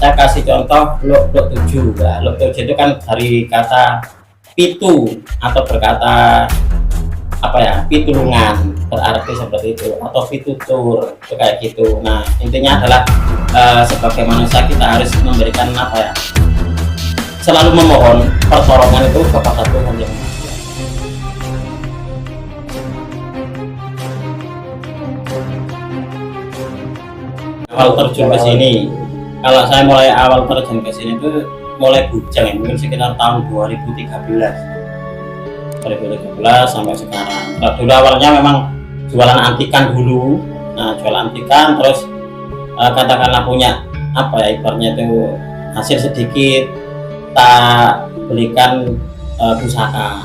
Saya kasih contoh luk 7. Nah, luk 7 itu kan dari kata pitu atau berkata apa ya, pitulungan, berarti seperti itu, atau pitutur itu kayak gitu. Nah intinya adalah sebagai manusia kita harus memberikan apa ya, selalu memohon pertolongan itu kepada Tuhan yang Maha Esa. Awal terjun ke sini, kalau saya mulai awal terjun ke sini itu mulai bujang ya, mungkin sekitar tahun 2013 sampai sekarang. Nah, dulu awalnya memang jualan antikan dulu. Nah, jualan antikan terus katakanlah punya apa ya, ibaratnya itu hasil sedikit tak belikan pusaka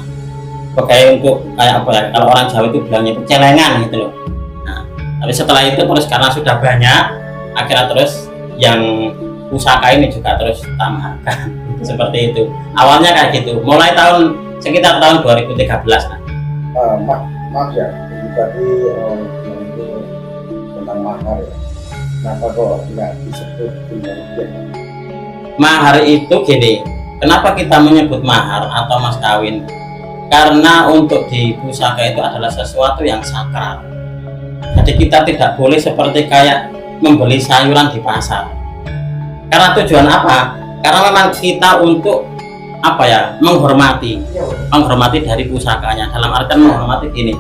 sebagai untuk kayak apa ya, kalau orang Jawa itu bilangnya celengan gitu loh. Nah, tapi setelah itu terus karena sudah banyak, akhirnya terus yang pusaka ini juga terus tambahkan seperti itu. Awalnya kayak gitu, mulai sekitar tahun 2013 lah. Maaf ya, ini tadi itu tentang mahar ya. Kenapa kok nggak disebut tunjangan? Mahar itu gini, kenapa kita menyebut mahar atau mas kawin? Karena untuk di pusaka itu adalah sesuatu yang sakral. Jadi kita tidak boleh seperti kayak membeli sayuran di pasar. Karena tujuan apa? Karena memang kita untuk apa ya, menghormati dari pusakanya. Dalam artian menghormati gini,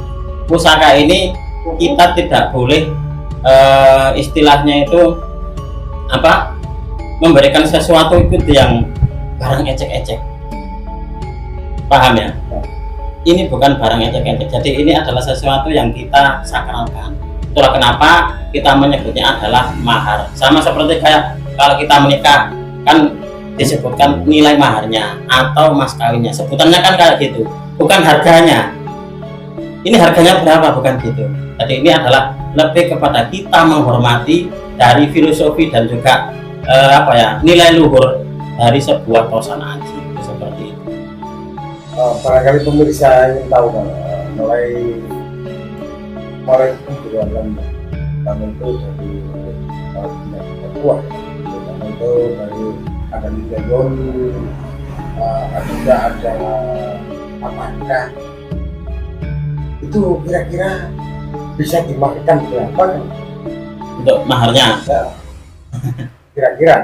pusaka ini kita tidak boleh istilahnya itu apa, memberikan sesuatu itu yang barang ecek-ecek, paham ya? Ini bukan barang ecek-ecek, jadi ini adalah sesuatu yang kita sakralkan. Itulah kenapa kita menyebutnya adalah mahar. Sama seperti kayak kalau kita menikah kan disebutkan nilai maharnya atau mas kawinnya, sebutannya kan kayak gitu, bukan harganya. Ini harganya berapa, bukan gitu. Jadi ini adalah lebih kepada kita menghormati dari filosofi dan juga apa ya, nilai luhur dari sebuah kosan aji, seperti itu. Barangkali pemirsa ingin tahu kan, mulai jualan dan itu dari buah, dan itu dari ada ligayon, ada apakah itu kira-kira bisa dimakan berapa kan? Untuk maharnya Ya, kira-kira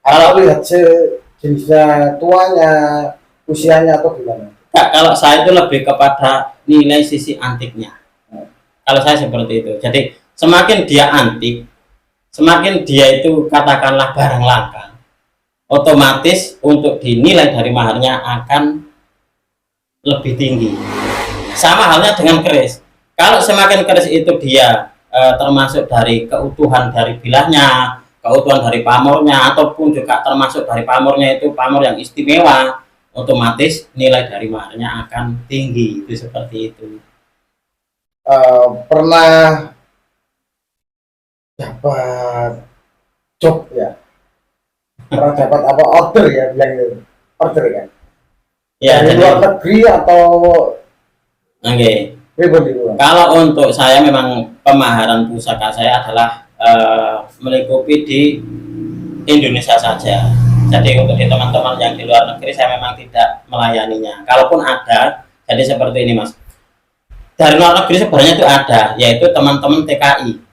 kalau lihat jenisnya, tuanya, usianya atau gimana? nah, kalau saya itu lebih kepada nilai sisi antiknya. Kalau saya seperti itu, jadi semakin dia antik, semakin dia itu katakanlah barang langka, otomatis untuk dinilai dari maharnya akan lebih tinggi. Sama halnya dengan keris. Kalau semakin keris itu dia termasuk dari keutuhan dari bilahnya, keutuhan dari pamornya, ataupun juga termasuk dari pamornya itu pamor yang istimewa, otomatis nilai dari maharnya akan tinggi. Itu seperti itu. Pernah dapat job ya? Pernah dapat apa, order ya, bilang gitu, order kan? Ya, dari jadi luar negeri atau oke. Kalau untuk saya memang pemaharan pusaka saya adalah melingkupi di Indonesia saja. Jadi untuk di teman-teman yang di luar negeri saya memang tidak melayaninya. Kalaupun ada, jadi seperti ini mas. Dari luar negeri sebenarnya itu ada, yaitu teman-teman TKI.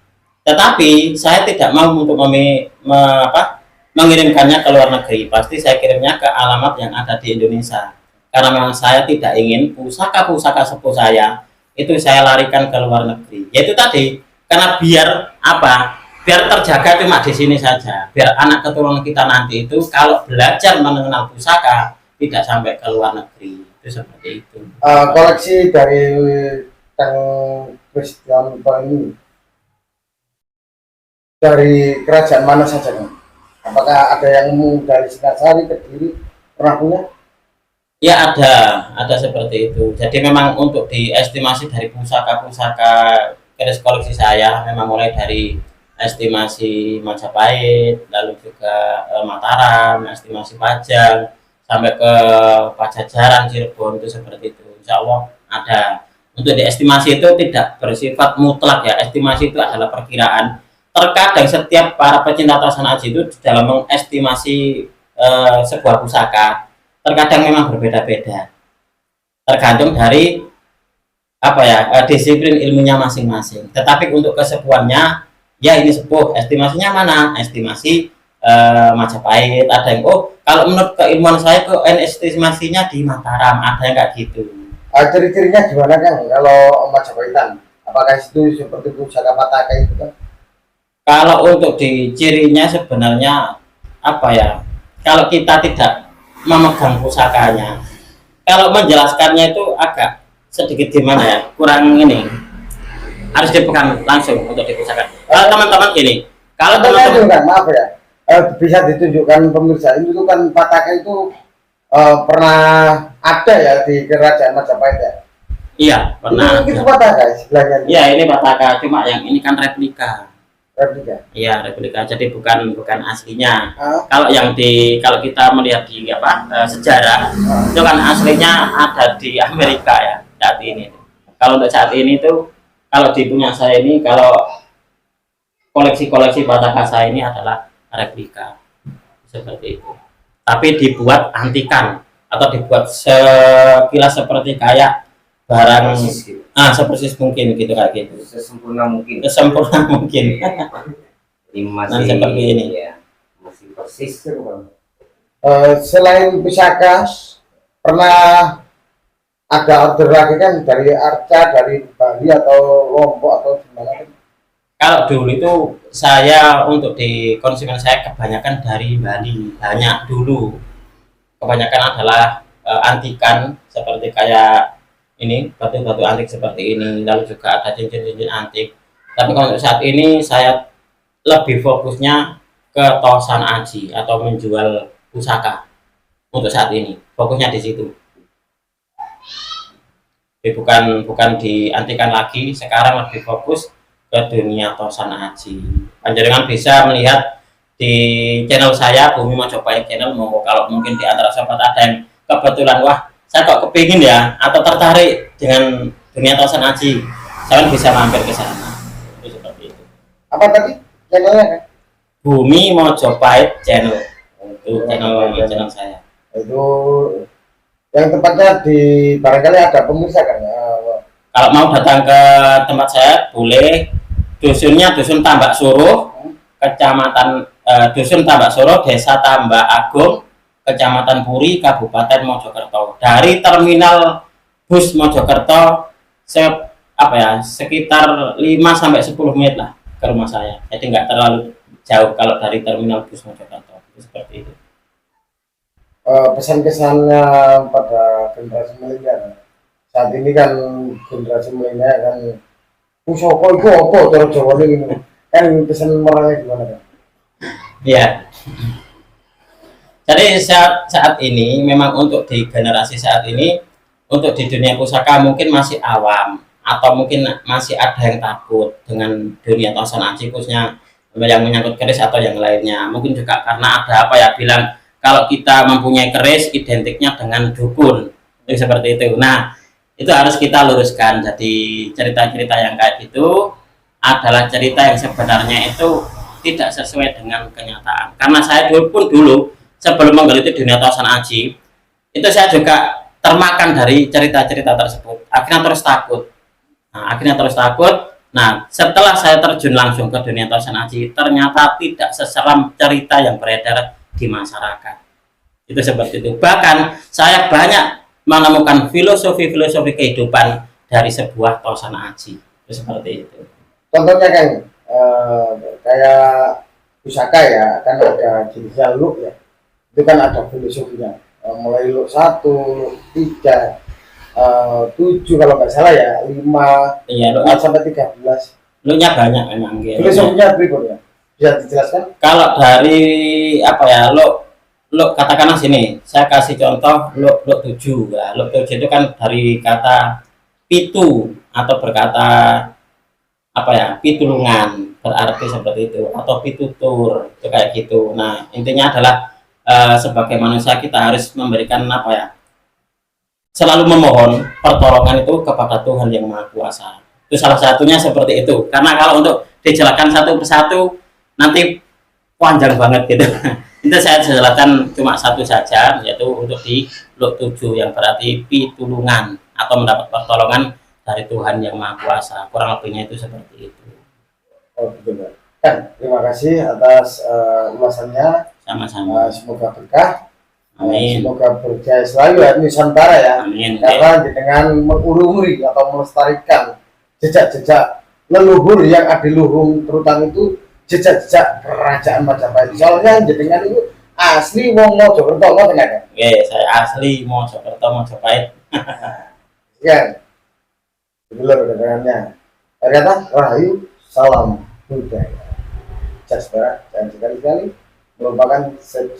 Tetapi saya tidak mau untuk mengirimkannya ke luar negeri. Pasti saya kirimnya ke alamat yang ada di Indonesia. Karena memang saya tidak ingin pusaka-pusaka sepuh saya itu saya larikan ke luar negeri. Yaitu tadi, karena biar apa? Biar terjaga cuma di sini saja. Biar anak keturunan kita nanti itu kalau belajar mengenal pusaka tidak sampai ke luar negeri. Itu seperti itu. Koleksi dari Kang Christian ini dari kerajaan mana saja kan? Apakah ada yang dari Singasari, Kediri, pernah punya? Ya ada seperti itu. Jadi memang untuk diestimasi dari pusaka-pusaka keris koleksi saya memang mulai dari estimasi Majapahit, lalu juga Mataram, estimasi Pajang, sampai ke Pajajaran, Cirebon, itu seperti itu. Insya Allah ada. Untuk diestimasi itu tidak bersifat mutlak ya, estimasi itu adalah perkiraan. terkadang setiap para pecinta tosan aji itu dalam mengestimasi sebuah pusaka terkadang memang berbeda-beda, tergantung dari apa ya disiplin ilmunya masing-masing. Tetapi untuk kesepuhannya, ya ini sepuh, estimasinya mana? Estimasi Majapahit. Ada yang kalau menurut keilmuan saya estimasinya di Mataram, ada yang kayak gitu. Ciri-cirinya gimana kan kalau Majapahitan? Apakah itu seperti pusaka Pataka itu kan? Kalau untuk di cirinya sebenarnya apa ya? Kalau kita tidak memegang pusakanya, kalau menjelaskannya itu agak sedikit gimana ya, kurang ini, harus dipegang langsung untuk dipusaka. Kalau teman-teman gini, kalau teman-teman kan, maaf ya, bisa ditunjukkan pemirsa, itu kan Pataka itu pernah ada ya di kerajaan Majapahit ya? Iya, pernah. Itu Pataka sebelahnya? Iya, ini Pataka, cuma yang ini kan replika. Replika? Iya, replika, jadi bukan aslinya. Kalau kalau kita melihat di sejarah, itu kan aslinya ada di Amerika ya saat ini. Kalau untuk saat ini tuh, kalau di punya saya ini, kalau koleksi Pataka saya ini adalah replika seperti itu. Tapi dibuat antikan atau dibuat sekilas seperti kayak barang sepersis mungkin gitu, kayak gitu, sesempurna mungkin masih seperti ini ya, masih persis. Selain pusaka, pernah ada order lagi kan dari Arca, dari Bali atau Lombok atau gimana? Kalau dulu itu saya untuk di konsumen saya kebanyakan dari Bali, banyak dulu, kebanyakan adalah antikan seperti kayak ini, batu-batu antik seperti ini, lalu juga ada cincin-cincin antik. Tapi kalau untuk saat ini saya lebih fokusnya ke tosan aji atau menjual pusaka. Untuk saat ini fokusnya di situ. Jadi bukan di antikan lagi, sekarang lebih fokus ke dunia tosan aji. Panjenengan bisa melihat di channel saya Bumi Mojopahit channel, kalau mungkin di antara sobat ada yang kebetulan saya kok kepingin ya atau tertarik dengan dunia tosan aji, saya bisa mampir ke sana. Itu seperti itu. Apa tadi channelnya? Bumi Mojopahit channel. Itu channel saya. Itu yang tempatnya di barangkali ada pemirsa kan ya. Kalau mau datang ke tempat saya boleh. Dusunnya Dusun Tambak Suruh, Kecamatan Dusun Tambak Suruh, Desa Tambak Agung, Kecamatan Puri, Kabupaten Mojokerto. Dari terminal bus Mojokerto sekitar 5 sampai 10 menit lah ke rumah saya. Jadi nggak terlalu jauh kalau dari terminal bus Mojokerto. Seperti itu. Pesan-kesannya pada generasi milenial. Saat ini kan generasi milenial kan pusaka itu apa cara Jawa ini kan, pesan moralnya gimana kan? Iya. Jadi saat ini memang untuk di generasi saat ini, untuk di dunia pusaka mungkin masih awam atau mungkin masih ada yang takut dengan dunia tosan aji, khususnya yang menyangkut keris atau yang lainnya. Mungkin juga karena ada bilang kalau kita mempunyai keris identiknya dengan dukun, itu seperti itu. Nah, itu harus kita luruskan. Jadi cerita-cerita yang kayak gitu adalah cerita yang sebenarnya itu tidak sesuai dengan kenyataan. Karena saya dulu sebelum menggeluti dunia tosan aji, itu saya juga termakan dari cerita-cerita tersebut. Akhirnya terus takut. Nah, setelah saya terjun langsung ke dunia tosan aji, ternyata tidak seseram cerita yang beredar di masyarakat. Itu seperti itu. Bahkan saya banyak menemukan filosofi kehidupan dari sebuah tosan aji. Itu seperti itu. Contohnya kan kayak pusaka ya, kan ada jenisnya luk ya. Itu kan ada filosofinya. Mulai luk 1, 3, 7 kalau nggak salah ya, 5, iya, 4 sampai 13. Luknya banyak memang. Filosofinya berikutnya bisa dijelaskan? Kalau dari luk katakanlah sini, saya kasih contoh luk 7 ya. Luk 7 itu kan dari kata pitu atau berkata pitulungan, berarti seperti itu, atau pitutur, itu kayak gitu. Nah, intinya adalah sebagai manusia kita harus memberikan selalu memohon pertolongan itu kepada Tuhan yang Maha Kuasa. Itu salah satunya seperti itu. Karena kalau untuk dijelaskan satu persatu nanti panjang banget gitu. Itu saya jelaskan cuma satu saja, yaitu untuk di Lot 7 yang berarti pitulungan atau mendapat pertolongan dari Tuhan yang Maha Kuasa. Kurang lebihnya itu seperti itu. Oh betul. Kan terima kasih atas ulasannya. Sama-sama. Semoga berkah. Amin. Semoga berjaya selalu ya Nusantara ya. Amin. Karena dengan mengurungi atau melestarikan jejak-jejak leluhur yang adiluhung terutama itu jejak-jejak kerajaan Majapahit. Soalnya jenengan itu asli wong Mojokerto ngoten kan? Oke, saya asli Mojokerto, Mojopahit. Ya. Betul dengannya. Ternyata Rahayu salam budaya. Jangan sekali-sekali merupakan sejak